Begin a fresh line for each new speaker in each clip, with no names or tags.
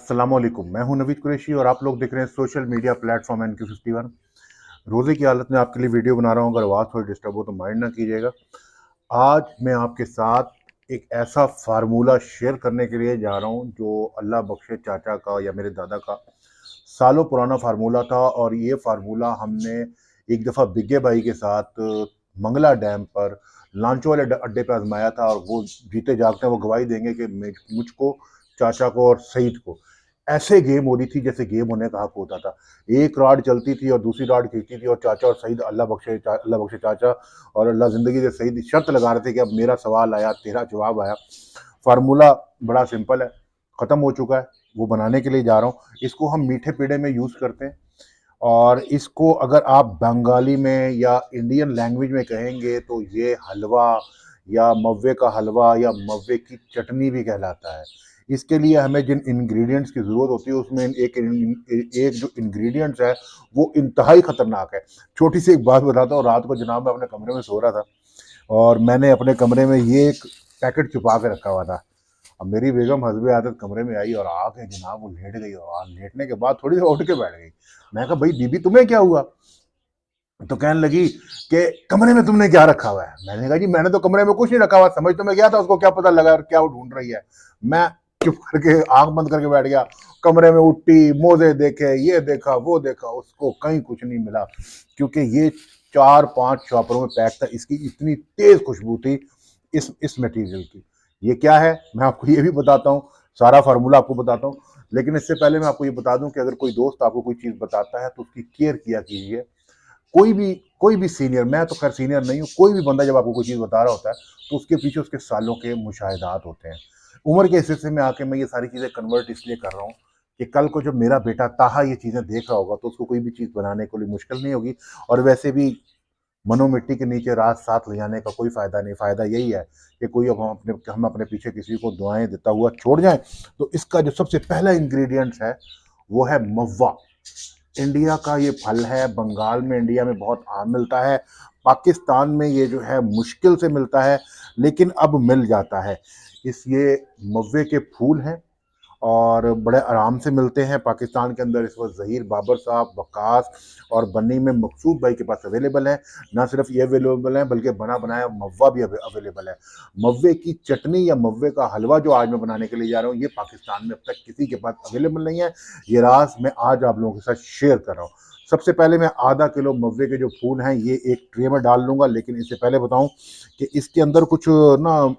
अस्सलामुअलैकुम, मैं हूं नवीद कुरैशी और आप लोग देख रहे हैं सोशल मीडिया प्लेटफॉर्म NQ51। रोज़े की हालत में आपके लिए वीडियो बना रहा हूं। अगर आवाज़ थोड़ी डिस्टर्ब हो तो माइंड ना कीजिएगा। आज मैं आपके साथ एक ऐसा फार्मूला शेयर करने के लिए जा रहा हूं जो अल्लाह बख्शे चाचा का या मेरे दादा का सालों पुराना फार्मूला था। और ये फार्मूला हमने एक दफ़ा बिग्गे भाई के साथ मंगला डैम पर लांचों वाले अड्डे पर आजमाया था। और वो जीते जागते वो गवाही देंगे कि मुझको, चाचा को और सईद को ऐसे गेम हो रही थी जैसे गेम होने का हक होता था। एक राड चलती थी और दूसरी राड खींचती थी और चाचा और सईद, अल्लाह बख्शे चाचा और अल्लाह ज़िंदगी दे सईद, शर्त लगा रहे थे कि अब मेरा सवाल आया, तेरा जवाब आया। फार्मूला बड़ा सिंपल है, ख़त्म हो चुका है, वो बनाने के लिए जा रहा हूँ। इसको हम मीठे पेड़े में यूज़ करते हैं और इसको अगर आप बंगाली में या इंडियन लैंग्वेज में कहेंगे तो ये हलवा या मव्वे का हलवा या मव्वे की चटनी भी कहलाता है। इसके लिए हमें जिन इंग्रेडिएंट्स की ज़रूरत होती है उसमें एक जो इंग्रेडिएंट्स है वो इंतहाई ख़तरनाक है। छोटी सी एक बात बताता हूँ। रात को जनाब मैं अपने कमरे में सो रहा था और मैंने अपने कमरे में ये एक पैकेट छुपा के रखा हुआ था। अब मेरी बेगम हस्बे आदत कमरे में आई और आके जनाब वो लेट गई और लेटने के बाद थोड़ी देर उठ के बैठ गई। मैं कहा भाई बीबी तुम्हें क्या हुआ? तो कहने लगी कि कमरे में तुमने क्या रखा हुआ है? मैंने कहा जी मैंने तो कमरे में कुछ नहीं रखा हुआ, समझ तो मैं गया था, उसको क्या पता लगा क्या वो ढूंढ रही है। मैं चुप करके आंख बंद करके बैठ गया। कमरे में उठी, मोजे देखे, ये देखा वो देखा, उसको कहीं कुछ नहीं मिला क्योंकि ये 4-5 शॉपरों में पैक था। इसकी इतनी तेज खुशबू थी इस मटेरियल की। ये क्या है मैं आपको ये भी बताता हूँ, सारा फार्मूला आपको बताता हूँ। लेकिन इससे पहले मैं आपको ये बता दूं कि अगर कोई दोस्त आपको कोई चीज़ बताता है तो उसकी केयर किया कीजिए। कोई भी सीनियर, मैं तो खैर सीनियर नहीं हूँ, कोई भी बंदा जब आपको कोई चीज़ बता रहा होता है तो उसके पीछे उसके सालों के मुशाहिदात होते हैं। उम्र के हिस्से में आके मैं ये सारी चीज़ें कन्वर्ट इसलिए कर रहा हूँ कि कल को जब मेरा बेटा ताहा ये चीज़ें देख रहा होगा तो उसको कोई भी चीज़ बनाने के लिए मुश्किल नहीं होगी। और वैसे भी मनो मिट्टी के नीचे रात साथ ले जाने का कोई फ़ायदा नहीं। फ़ायदा यही है कि कोई अब हम अपने पीछे किसी को दुआएं देता हुआ छोड़ जाएं। तो इसका जो सबसे पहला इंग्रेडिएंट्स है वो है मव्वा। इंडिया का ये फल है, बंगाल में, इंडिया में बहुत आम मिलता है। पाकिस्तान में ये जो है मुश्किल से मिलता है लेकिन अब मिल जाता है। ये मव्वे के फूल हैं और बड़े आराम से मिलते हैं पाकिस्तान के अंदर। इस वक्त ज़हीर बाबर साहब, वक्कास और बन्नी में मकसूद भाई के पास अवेलेबल है। ना सिर्फ ये अवेलेबल है बल्कि बना बनाया मव्वा भी अवेलेबल है। मव्वे की चटनी या मव्वे का हलवा जो आज मैं बनाने के लिए जा रहा हूँ ये पाकिस्तान में अब तक किसी के पास अवेलेबल नहीं है। ये राज मैं आज आप लोगों के साथ शेयर कर रहा हूँ। सबसे पहले मैं आधा किलो मव्वे के जो फूल हैं ये एक ट्रे में डाल लूँगा। लेकिन इससे पहले बताऊँ कि इसके अंदर कुछ ना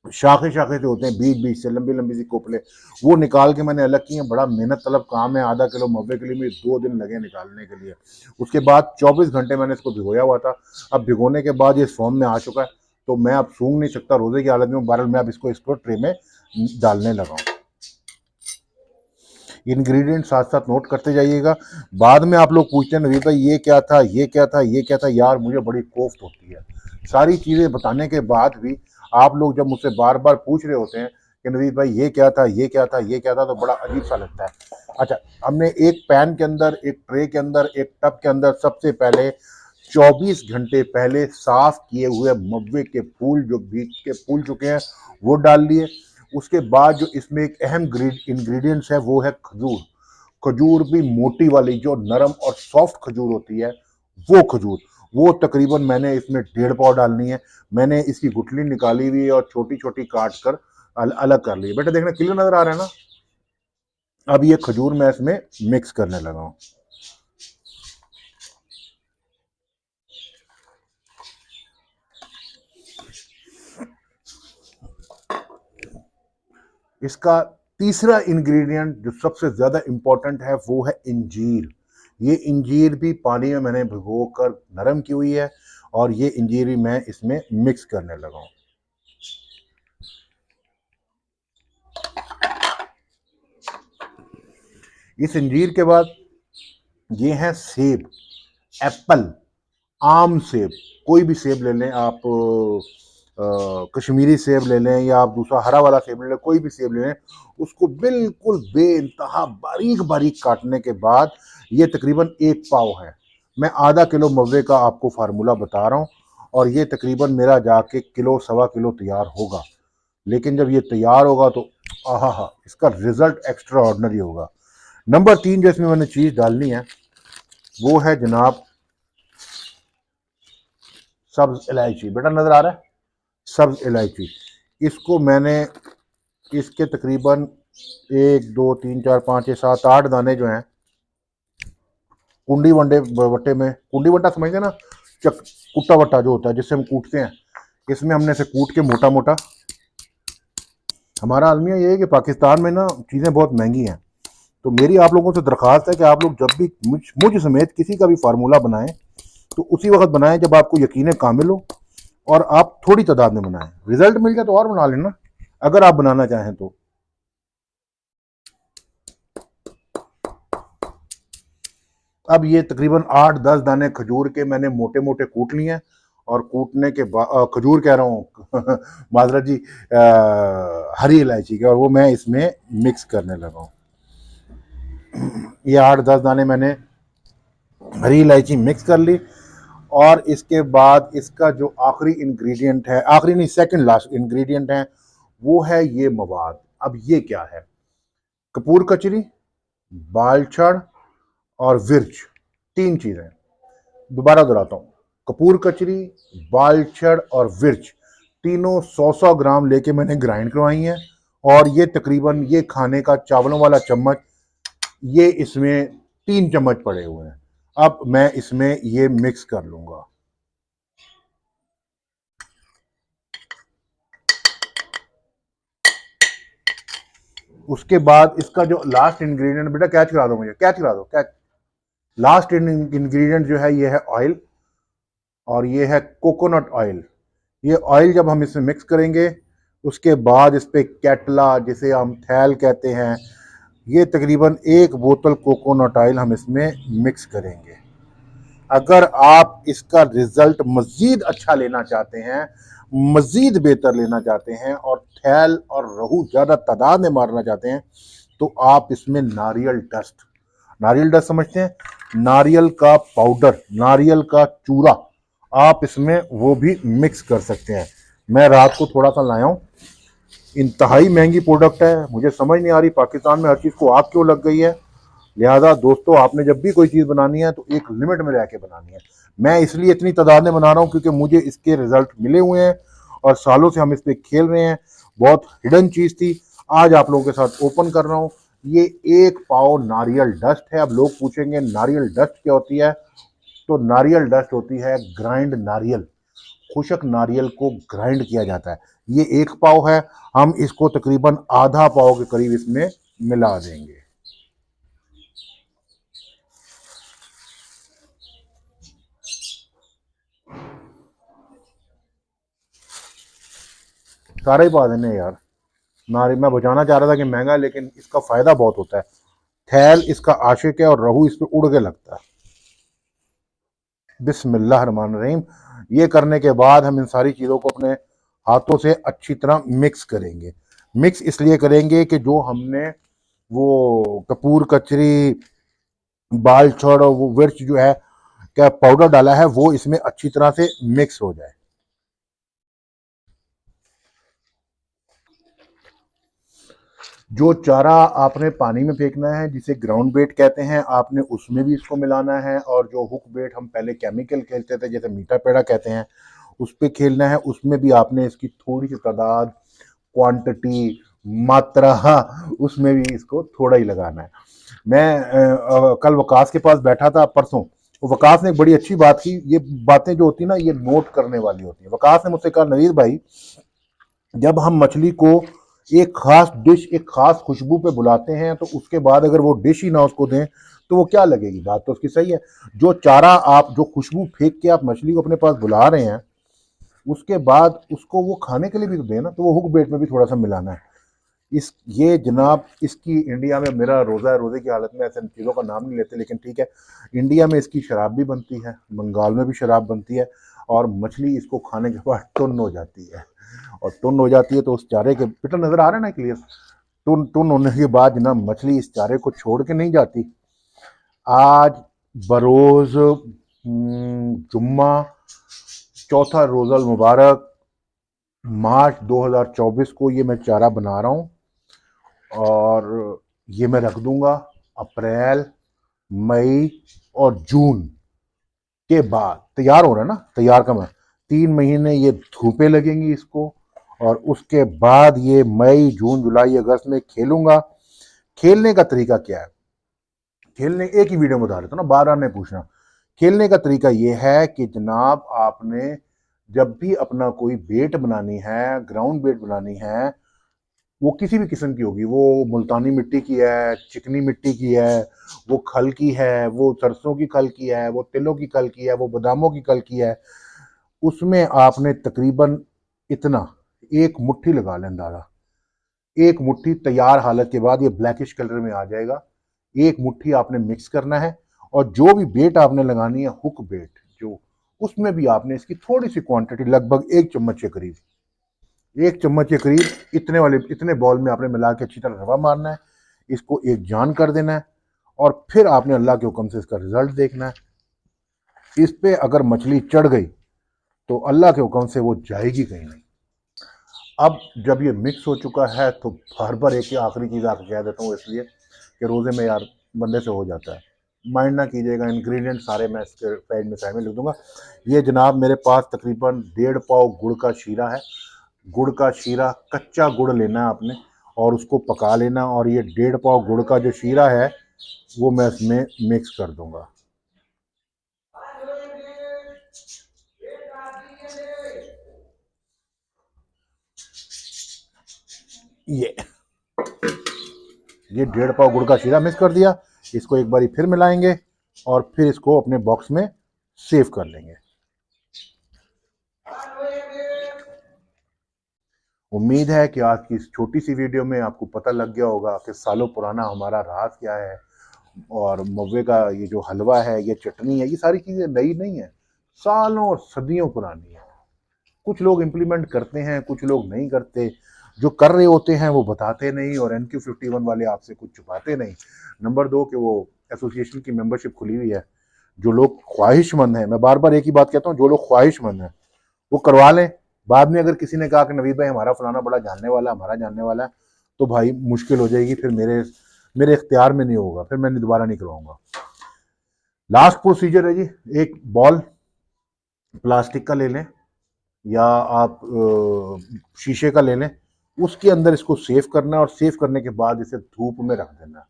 शाखे शाखे जो होते हैं बीच बीच से लंबी लंबी सी कोपले, वो निकाल के मैंने अलग किए हैं। बड़ा मेहनत तलब काम है। आधा किलो मव्वे के लिए मुझे 2 दिन लगे निकालने के लिए। उसके बाद 24 घंटे मैंने इसको भिगोया हुआ था। अब भिगोने के बाद ये फॉर्म में आ चुका है तो मैं अब सूंघ नहीं सकता रोजे की हालत में। बहरहाल मैं अब इसको ट्रे में डालने लगा हूँ। इंग्रेडिएंट साथ साथ नोट करते जाइएगा। बाद में आप लोग पूछते हैं नवीद भाई ये क्या था, ये क्या था, ये क्या था। यार मुझे बड़ी कोफ्त होती है सारी चीज़ें बताने के बाद भी। आप लोग जब मुझसे बार बार पूछ रहे होते हैं कि नवीद भाई ये क्या था, ये क्या था, ये क्या था, तो बड़ा अजीब सा लगता है। अच्छा, हमने एक पैन के अंदर, एक ट्रे के अंदर, एक टब के अंदर सबसे पहले 24 घंटे पहले साफ किए हुए मव्वे के फूल जो भीग के फूल चुके हैं वो डाल लिए। उसके बाद जो इसमें एक अहम इंग्रेडिएंट्स है वो है खजूर। खजूर भी मोटी वाली जो नरम और सॉफ्ट खजूर होती है वो खजूर, वो तकरीबन मैंने इसमें 1.5 पाव डालनी है। मैंने इसकी गुठली निकाली हुई है और छोटी छोटी काट कर अलग कर ली है। बेटा देखना क्लियर नजर आ रहा है ना? अब ये खजूर मैं इसमें मिक्स करने लगा हूँ। इसका तीसरा इंग्रेडिएंट जो सबसे ज़्यादा इम्पोर्टेंट है वो है इंजीर। ये इंजीर भी पानी में मैंने भिगो कर नरम की हुई है और ये इंजीर भी मैं इसमें मिक्स करने लगा हूँ। इस इंजीर के बाद ये है सेब, एप्पल, आम सेब। कोई भी सेब ले लें आप, कश्मीरी सेब ले लें या आप दूसरा हरा वाला सेब ले लें, कोई भी सेब ले लें। उसको बिल्कुल बेइंतहा बारीक बारीक काटने के बाद ये तकरीबन 1 पाव है। मैं आधा किलो मव्वे का आपको फार्मूला बता रहा हूँ और ये तकरीबन मेरा जाके किलो सवा किलो तैयार होगा। लेकिन जब ये तैयार होगा तो आहा हा, इसका रिजल्ट एक्स्ट्रा ऑर्डिनरी होगा। नंबर 3 जो इसमें मैंने चीज डालनी है वो है जनाब सब्ज इलायची। बेटा नजर आ रहा है? सब्ज इलायची। इसको मैंने इसके तकरीबन 1 2 3 4 5 6 7 8 दाने जो हैं कुंडी वंडे वट्टे में, कुंडी वट्टा समझते हैं ना, चक कुट्टा वट्टा जो होता है जिससे हम कूटते हैं, इसमें हमने से कूट के मोटा मोटा। हमारा आलमिया ये है कि पाकिस्तान में ना चीज़ें बहुत महंगी हैं, तो मेरी आप लोगों से दरख्वास्त है कि आप लोग जब भी मुझ समेत किसी का भी फार्मूला बनाएं तो उसी वक्त बनाएं जब आपको यकीन कामिल हो और आप थोड़ी तादाद में बनाएं। रिजल्ट मिल जाए तो और बना लेना अगर आप बनाना चाहें तो। अब ये तकरीबन 8-10 दाने खजूर के मैंने मोटे मोटे कूट लिए हैं और कूटने के बाद खजूर कह रहा हूँ माजरा जी, हरी इलायची के, और वो मैं इसमें मिक्स करने लगा हूँ। ये 8-10 दाने मैंने हरी इलायची मिक्स कर ली और इसके बाद इसका जो आखिरी इंग्रेडिएंट है, आखिरी नहीं सेकंड लास्ट इंग्रेडिएंट है, वो है ये मवाद। अब ये क्या है? कपूर कचरी, बालछड़ और विर्च, 3 चीजें। दोबारा दोहराता हूँ, कपूर कचरी, बालछड़ और विर्च, तीनों 100-100 ग्राम लेके मैंने ग्राइंड करवाई हैं और ये तकरीबन ये खाने का चावलों वाला चम्मच, ये इसमें 3 चम्मच पड़े हुए हैं। अब मैं इसमें ये मिक्स कर लूंगा। उसके बाद इसका जो लास्ट इंग्रेडिएंट, बेटा कैच करा दो मुझे, कैच करा दो, कैच। लास्ट इंग्रेडिएंट जो है ये है ऑयल, और ये है कोकोनट ऑयल। ये ऑयल जब हम इसमें मिक्स करेंगे उसके बाद इस पे कैटला, जिसे हम थैल कहते हैं, ये तकरीबन 1 बोतल कोकोनट ऑयल हम इसमें मिक्स करेंगे। अगर आप इसका रिजल्ट मजीद अच्छा लेना चाहते हैं, मजीद बेहतर लेना चाहते हैं और थैल और रहू ज़्यादा तादाद में मारना चाहते हैं तो आप इसमें नारियल डस्ट, नारियल डस्ट समझते हैं, नारियल का पाउडर, नारियल का चूरा, आप इसमें वो भी मिक्स कर सकते हैं। मैं रात को थोड़ा सा लाया हूँ, इंतहाई महंगी प्रोडक्ट है, मुझे समझ नहीं आ रही पाकिस्तान में हर चीज़ को आग क्यों लग गई है। लिहाजा दोस्तों, आपने जब भी कोई चीज़ बनानी है तो एक लिमिट में रह के बनानी है। मैं इसलिए इतनी तादाद में बना रहा हूँ क्योंकि मुझे इसके रिजल्ट मिले हुए हैं और सालों से हम इस पर खेल रहे हैं। बहुत हिडन चीज़ थी, आज आप लोगों के साथ ओपन कर रहा हूँ। ये 1 पाव नारियल डस्ट है। अब लोग पूछेंगे नारियल डस्ट क्या होती है, तो नारियल डस्ट होती है ग्राइंड नारियल, खुशक नारियल को ग्राइंड किया जाता है। ये 1 पाव है, हम इसको तकरीबन आधा पाव के करीब इसमें मिला देंगे। सारा ही पा देने यार। नारी मैं बचाना चाह रहा था कि महंगा, लेकिन इसका फायदा बहुत होता है। थैल इसका आशिक है और रहू इस पे उड़ के लगता है। बिस्मिल्लाह रहमान रहीम। ये करने के बाद हम इन सारी चीज़ों को अपने हाथों से अच्छी तरह मिक्स करेंगे। मिक्स इसलिए करेंगे कि जो हमने वो कपूर कचरी, बाल छोड़ और वो मिर्च जो है क्या पाउडर डाला है वो इसमें अच्छी तरह से मिक्स हो जाए। जो चारा आपने पानी में फेंकना है जिसे ग्राउंड बेट कहते हैं, आपने उसमें भी इसको मिलाना है, और जो हुक बेट हम पहले केमिकल खेलते थे जैसे मीठा पेड़ा कहते हैं उस पर खेलना है, उसमें भी आपने इसकी थोड़ी सी तादाद, क्वांटिटी, मात्रा, उसमें भी इसको थोड़ा ही लगाना है। मैं कल वकास के पास बैठा था परसों, तो वकास ने एक बड़ी अच्छी बात की। ये बातें जो होती है ना ये नोट करने वाली होती है। वकास ने मुझसे कहा, नवीद भाई, जब हम मछली को एक खास डिश, एक खास खुशबू पे बुलाते हैं तो उसके बाद अगर वो डिश ही ना उसको दें तो वो क्या लगेगी। बात तो उसकी सही है। जो चारा आप, जो खुशबू फेंक के आप मछली को अपने पास बुला रहे हैं, उसके बाद उसको वो खाने के लिए भी तो देना, तो वो हुक बेट में भी थोड़ा सा मिलाना है। इस ये जनाब इसकी इंडिया में, मेरा रोज़ा है, रोज़े की हालत में ऐसे चीज़ों का नाम नहीं लेते, लेकिन ठीक है, इंडिया में इसकी शराब भी बनती है, बंगाल में भी शराब बनती है, और मछली इसको खाने के बाद टुन हो जाती है। और टुन हो जाती है तो उस चारे के, पिटर नज़र आ रहा है ना क्लियर, टुन टुन होने के बाद जनाब मछली इस चारे को छोड़ के नहीं जाती। आज बरोज़ जुम्मा, चौथा रोज़ा मुबारक, मार्च 2024 को ये मैं चारा बना रहा हूँ और ये मैं रख दूंगा अप्रैल, मई और जून के बाद। तैयार हो रहा है ना, तैयार का मैं 3 महीने ये धूपें लगेंगी इसको, और उसके बाद ये मई जून जुलाई अगस्त में खेलूंगा। खेलने का तरीका क्या है, खेलने एक ही वीडियो में बता देता हूँ ना, बार बार नहीं पूछना। खेलने का तरीका ये है कि जनाब आपने जब भी अपना कोई बेट बनानी है, ग्राउंड बेट बनानी है, वो किसी भी किस्म की होगी, वो मुल्तानी मिट्टी की है, चिकनी मिट्टी की है, वो खल की है, वो सरसों की खल की है, वो तिलों की खल की है, वो बादामों की खल की है, उसमें आपने तकरीबन इतना एक मुट्ठी लगा लें अंदाजा। एक मुट्ठी तैयार हालत के बाद ये ब्लैकिश कलर में आ जाएगा। एक मुट्ठी आपने मिक्स करना है, और जो भी बेट आपने लगानी है, हुक बेट जो, उसमें भी आपने इसकी थोड़ी सी क्वांटिटी, लगभग 1 चम्मच के करीब, 1 चम्मच के करीब इतने बॉल में आपने मिला के अच्छी तरह रवा मारना है, इसको एक जान कर देना है, और फिर आपने अल्लाह के हुक्म से इसका रिजल्ट देखना है। इस पे अगर मछली चढ़ गई तो अल्लाह के हुक्म से वो जाएगी कहीं नहीं। अब जब ये मिक्स हो चुका है तो बार बार एक ही आखिरी चीज़ आपको कह देता हूँ, इसलिए कि रोज़े में यार बंदे से हो जाता है, माइंड ना कीजिएगा। इंग्रेडिएंट सारे मैं इसके साइड में लिख दूंगा। ये जनाब मेरे पास तकरीबन 1.5 पाव गुड़ का शीरा है। गुड़ का शीरा, कच्चा गुड़ लेना है आपने और उसको पका लेना, और ये 1.5 पाव गुड़ का जो शीरा है वो मैं इसमें मिक्स कर दूंगा। ये 1.5 पाव गुड़ का शीरा मिक्स कर दिया, इसको एक बारी फिर मिलाएंगे और फिर इसको अपने बॉक्स में सेव कर लेंगे। उम्मीद है कि आज की इस छोटी सी वीडियो में आपको पता लग गया होगा कि सालों पुराना हमारा राज क्या है, और मव्वे का ये जो हलवा है, ये चटनी है, ये सारी चीज़ें नई नहीं है, सालों और सदियों पुरानी है। कुछ लोग इम्प्लीमेंट करते हैं, कुछ लोग नहीं करते। जो कर रहे होते हैं वो बताते नहीं, और NQ51 वाले आपसे कुछ छुपाते नहीं। नंबर 2 कि वो एसोसिएशन की मेंबरशिप खुली हुई है। जो लोग ख्वाहिशमंद हैं, मैं बार बार एक ही बात कहता हूँ, जो लोग ख्वाहिशमंद हैं वो करवा लें। बाद में अगर किसी ने कहा कि नवीद भाई हमारा फलाना बड़ा जानने वाला, हमारा जानने वाला है, तो भाई मुश्किल हो जाएगी, फिर मेरे इख्तियार में नहीं होगा, फिर मैं दोबारा नहीं करवाऊंगा। लास्ट प्रोसीजर है जी, एक बॉल प्लास्टिक का ले लें या आप शीशे का ले लें, उसके अंदर इसको सेव करना है, और सेव करने के बाद इसे धूप में रख देना है,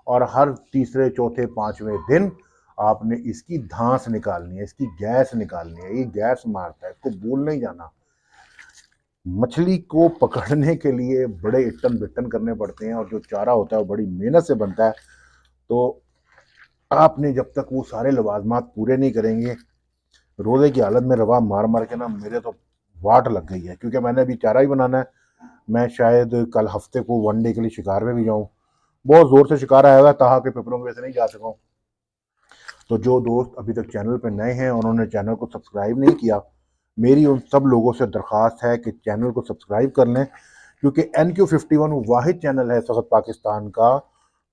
और हर तीसरे चौथे पांचवें दिन आपने इसकी धांस निकालनी है, इसकी गैस निकालनी है। ये गैस मारता है, इसको भूल नहीं जाना। मछली को पकड़ने के लिए बड़े इट्टन बिट्टन करने पड़ते हैं, और जो चारा होता है वो बड़ी मेहनत से बनता है। तो आपने जब तक वो सारे लवाजमात पूरे नहीं करेंगे, रोजे की हालत में रवा मार मार के ना मेरे तो वाट लग गई है, क्योंकि मैंने अभी चारा ही बनाना है। मैं शायद कल हफ्ते को 1 डे के लिए शिकार में भी जाऊँ। बहुत ज़ोर से शिकार आया हुआ है, ताहा के पेपरों की वजह से नहीं जा सका। तो जो दोस्त अभी तक चैनल पर नए हैं, उन्होंने चैनल को सब्सक्राइब नहीं किया, मेरी उन सब लोगों से दरख्वास्त है कि चैनल को सब्सक्राइब कर लें, क्योंकि NQ51 वाहिद चैनल है सख़त पाकिस्तान का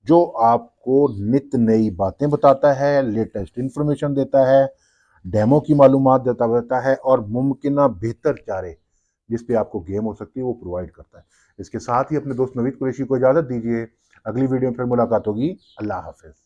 जो आपको नित नई बातें बताता है, लेटेस्ट इन्फॉर्मेशन देता है, डेमो की मालूमात देता रहता है, और मुमकिन बेहतर चारे जिस पे आपको गेम हो सकती है वो प्रोवाइड करता है। इसके साथ ही अपने दोस्त नवीद कुरैशी को इजाज़त दीजिए। अगली वीडियो में फिर मुलाकात होगी। अल्लाह हाफिज़।